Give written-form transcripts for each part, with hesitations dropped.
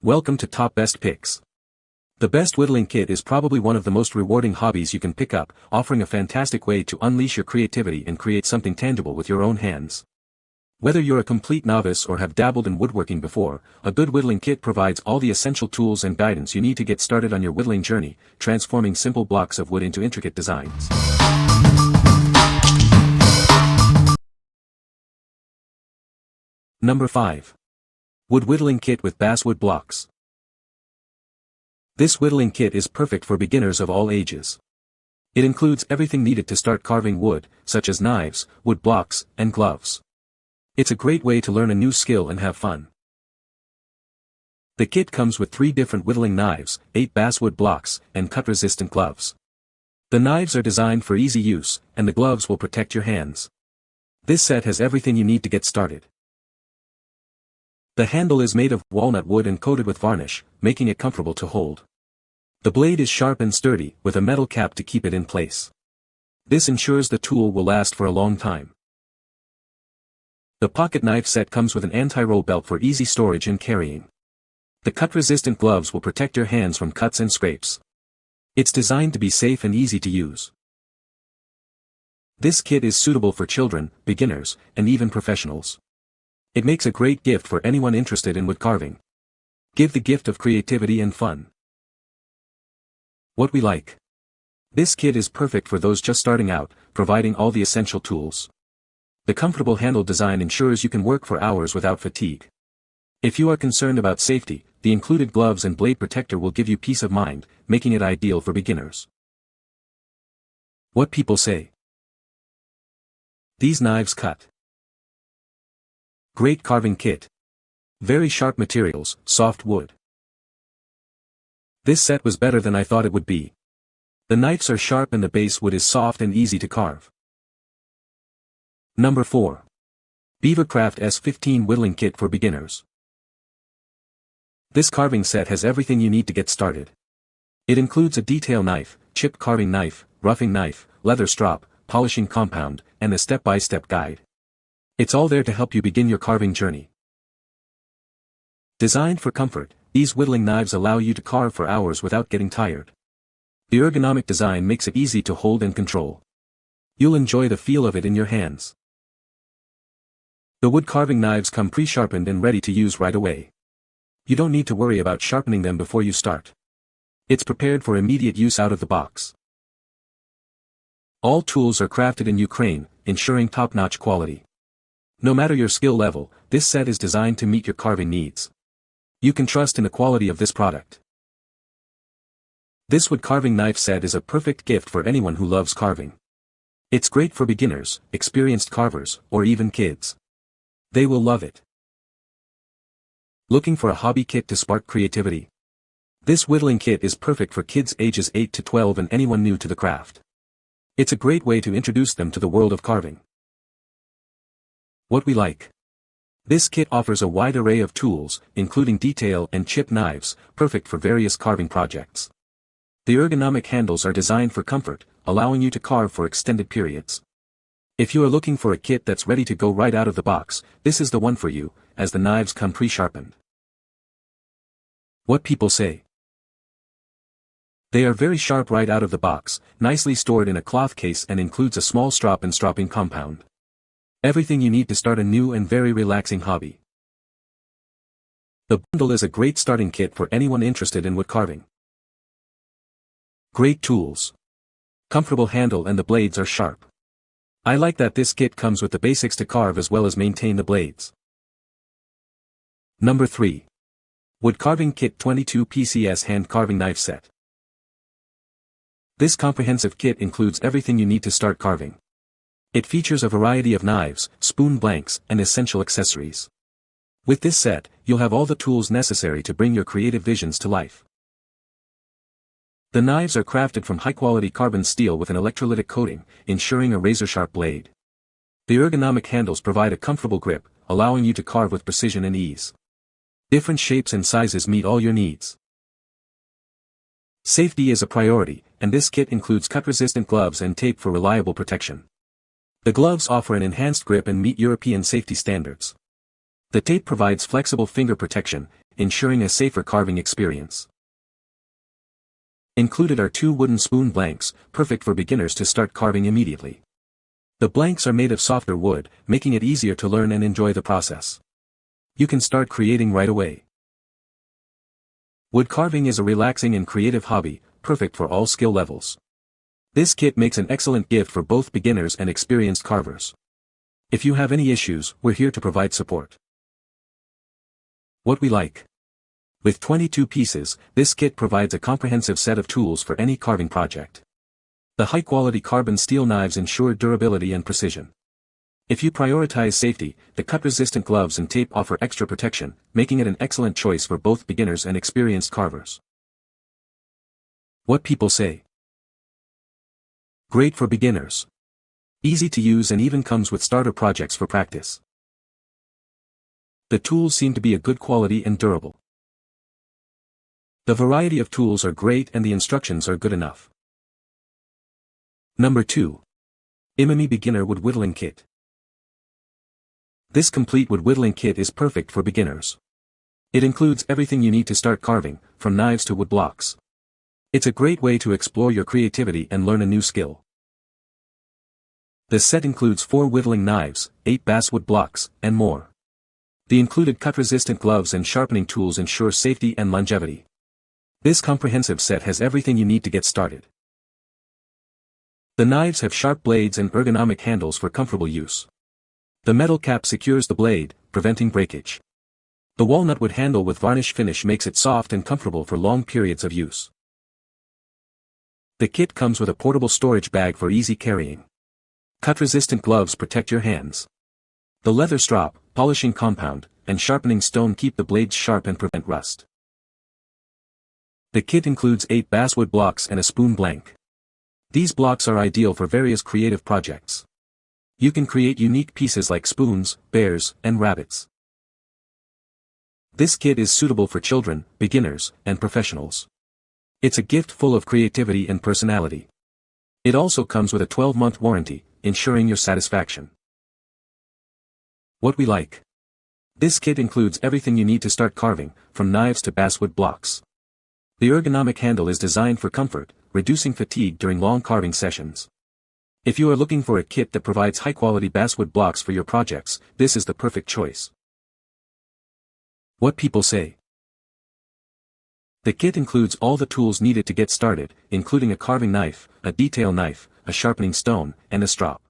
Welcome to Top Best Picks. The best whittling kit is probably one of the most rewarding hobbies you can pick up, offering a fantastic way to unleash your creativity and create something tangible with your own hands. Whether you're a complete novice or have dabbled in woodworking before, a good whittling kit provides all the essential tools and guidance you need to get started on your whittling journey, transforming simple blocks of wood into intricate designs. Number 5. Wood Whittling Kit with Basswood Blocks. This whittling kit is perfect for beginners of all ages. It includes everything needed to start carving wood, such as knives, wood blocks, and gloves. It's a great way to learn a new skill and have fun. The kit comes with 3 different whittling knives, 8 basswood blocks, and cut-resistant gloves. The knives are designed for easy use, and the gloves will protect your hands. This set has everything you need to get started. The handle is made of walnut wood and coated with varnish, making it comfortable to hold. The blade is sharp and sturdy, with a metal cap to keep it in place. This ensures the tool will last for a long time. The pocket knife set comes with an anti-roll belt for easy storage and carrying. The cut-resistant gloves will protect your hands from cuts and scrapes. It's designed to be safe and easy to use. This kit is suitable for children, beginners, and even professionals. It makes a great gift for anyone interested in wood carving. Give the gift of creativity and fun. What we like. This kit is perfect for those just starting out, providing all the essential tools. The comfortable handle design ensures you can work for hours without fatigue. If you are concerned about safety, the included gloves and blade protector will give you peace of mind, making it ideal for beginners. What people say. These knives cut. Great carving kit. Very sharp materials, soft wood. This set was better than I thought it would be. The knives are sharp and the base wood is soft and easy to carve. Number 4. BeaverCraft S15 Whittling Kit for Beginners. This carving set has everything you need to get started. It includes a detail knife, chip carving knife, roughing knife, leather strop, polishing compound, and a step-by-step guide. It's all there to help you begin your carving journey. Designed for comfort, these whittling knives allow you to carve for hours without getting tired. The ergonomic design makes it easy to hold and control. You'll enjoy the feel of it in your hands. The wood carving knives come pre-sharpened and ready to use right away. You don't need to worry about sharpening them before you start. It's prepared for immediate use out of the box. All tools are crafted in Ukraine, ensuring top-notch quality. No matter your skill level, this set is designed to meet your carving needs. You can trust in the quality of this product. This wood carving knife set is a perfect gift for anyone who loves carving. It's great for beginners, experienced carvers, or even kids. They will love it. Looking for a hobby kit to spark creativity? This whittling kit is perfect for kids ages 8 to 12 and anyone new to the craft. It's a great way to introduce them to the world of carving. What we like. This kit offers a wide array of tools, including detail and chip knives, perfect for various carving projects. The ergonomic handles are designed for comfort, allowing you to carve for extended periods. If you are looking for a kit that's ready to go right out of the box, this is the one for you, as the knives come pre-sharpened. What people say. They are very sharp right out of the box, nicely stored in a cloth case and includes a small strop and stropping compound. Everything you need to start a new and very relaxing hobby. The bundle is a great starting kit for anyone interested in wood carving. Great tools. Comfortable handle and the blades are sharp. I like that this kit comes with the basics to carve as well as maintain the blades. Number 3. Wood Carving Kit 22 PCS Hand Carving Knife Set. This comprehensive kit includes everything you need to start carving. It features a variety of knives, spoon blanks, and essential accessories. With this set, you'll have all the tools necessary to bring your creative visions to life. The knives are crafted from high-quality carbon steel with an electrolytic coating, ensuring a razor-sharp blade. The ergonomic handles provide a comfortable grip, allowing you to carve with precision and ease. Different shapes and sizes meet all your needs. Safety is a priority, and this kit includes cut-resistant gloves and tape for reliable protection. The gloves offer an enhanced grip and meet European safety standards. The tape provides flexible finger protection, ensuring a safer carving experience. Included are 2 wooden spoon blanks, perfect for beginners to start carving immediately. The blanks are made of softer wood, making it easier to learn and enjoy the process. You can start creating right away. Wood carving is a relaxing and creative hobby, perfect for all skill levels. This kit makes an excellent gift for both beginners and experienced carvers. If you have any issues, we're here to provide support. What we like. With 22 pieces, this kit provides a comprehensive set of tools for any carving project. The high-quality carbon steel knives ensure durability and precision. If you prioritize safety, the cut-resistant gloves and tape offer extra protection, making it an excellent choice for both beginners and experienced carvers. What people say. Great for beginners. Easy to use and even comes with starter projects for practice. The tools seem to be a good quality and durable. The variety of tools are great and the instructions are good enough. Number 2. IMYMEE Beginner Wood Whittling Kit. This complete wood whittling kit is perfect for beginners. It includes everything you need to start carving, from knives to wood blocks. It's a great way to explore your creativity and learn a new skill. This set includes 4 whittling knives, 8 basswood blocks, and more. The included cut-resistant gloves and sharpening tools ensure safety and longevity. This comprehensive set has everything you need to get started. The knives have sharp blades and ergonomic handles for comfortable use. The metal cap secures the blade, preventing breakage. The walnut wood handle with varnish finish makes it soft and comfortable for long periods of use. The kit comes with a portable storage bag for easy carrying. Cut-resistant gloves protect your hands. The leather strap, polishing compound, and sharpening stone keep the blades sharp and prevent rust. The kit includes 8 basswood blocks and a spoon blank. These blocks are ideal for various creative projects. You can create unique pieces like spoons, bears, and rabbits. This kit is suitable for children, beginners, and professionals. It's a gift full of creativity and personality. It also comes with a 12-month warranty, ensuring your satisfaction. What we like. This kit includes everything you need to start carving, from knives to basswood blocks. The ergonomic handle is designed for comfort, reducing fatigue during long carving sessions. If you are looking for a kit that provides high-quality basswood blocks for your projects, this is the perfect choice. What people say. The kit includes all the tools needed to get started, including a carving knife, a detail knife, a sharpening stone, and a strop.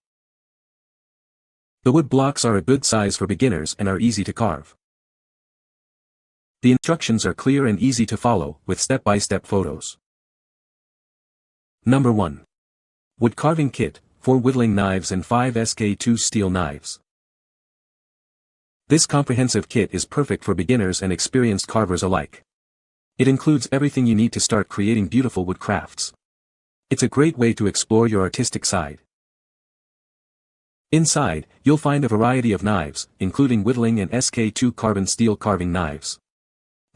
The wood blocks are a good size for beginners and are easy to carve. The instructions are clear and easy to follow, with step-by-step photos. Number 1. Wood carving kit, 4 whittling knives and 5 SK2 steel knives. This comprehensive kit is perfect for beginners and experienced carvers alike. It includes everything you need to start creating beautiful wood crafts. It's a great way to explore your artistic side. Inside, you'll find a variety of knives, including whittling and SK2 carbon steel carving knives.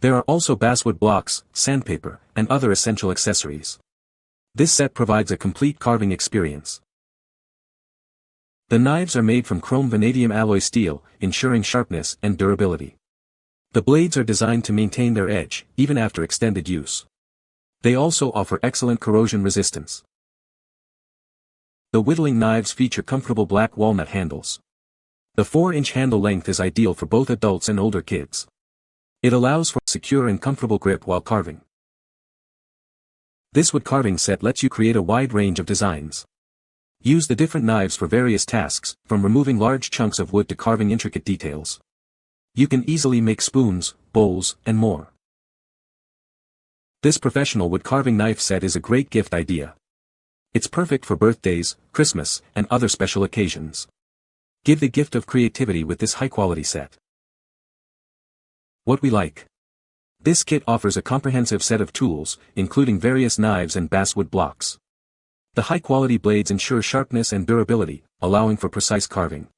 There are also basswood blocks, sandpaper, and other essential accessories. This set provides a complete carving experience. The knives are made from chrome vanadium alloy steel, ensuring sharpness and durability. The blades are designed to maintain their edge, even after extended use. They also offer excellent corrosion resistance. The whittling knives feature comfortable black walnut handles. The 4-inch handle length is ideal for both adults and older kids. It allows for a secure and comfortable grip while carving. This wood carving set lets you create a wide range of designs. Use the different knives for various tasks, from removing large chunks of wood to carving intricate details. You can easily make spoons, bowls, and more. This professional wood carving knife set is a great gift idea. It's perfect for birthdays, Christmas, and other special occasions. Give the gift of creativity with this high-quality set. What we like. This kit offers a comprehensive set of tools, including various knives and basswood blocks. The high-quality blades ensure sharpness and durability, allowing for precise carving.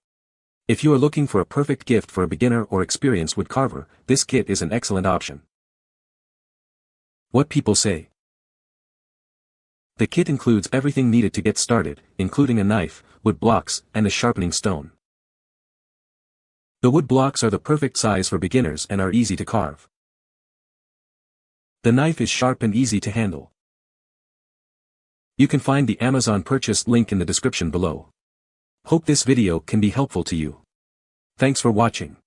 If you are looking for a perfect gift for a beginner or experienced wood carver, this kit is an excellent option. What people say. The kit includes everything needed to get started, including a knife, wood blocks, and a sharpening stone. The wood blocks are the perfect size for beginners and are easy to carve. The knife is sharp and easy to handle. You can find the Amazon purchase link in the description below. Hope this video can be helpful to you. Thanks for watching.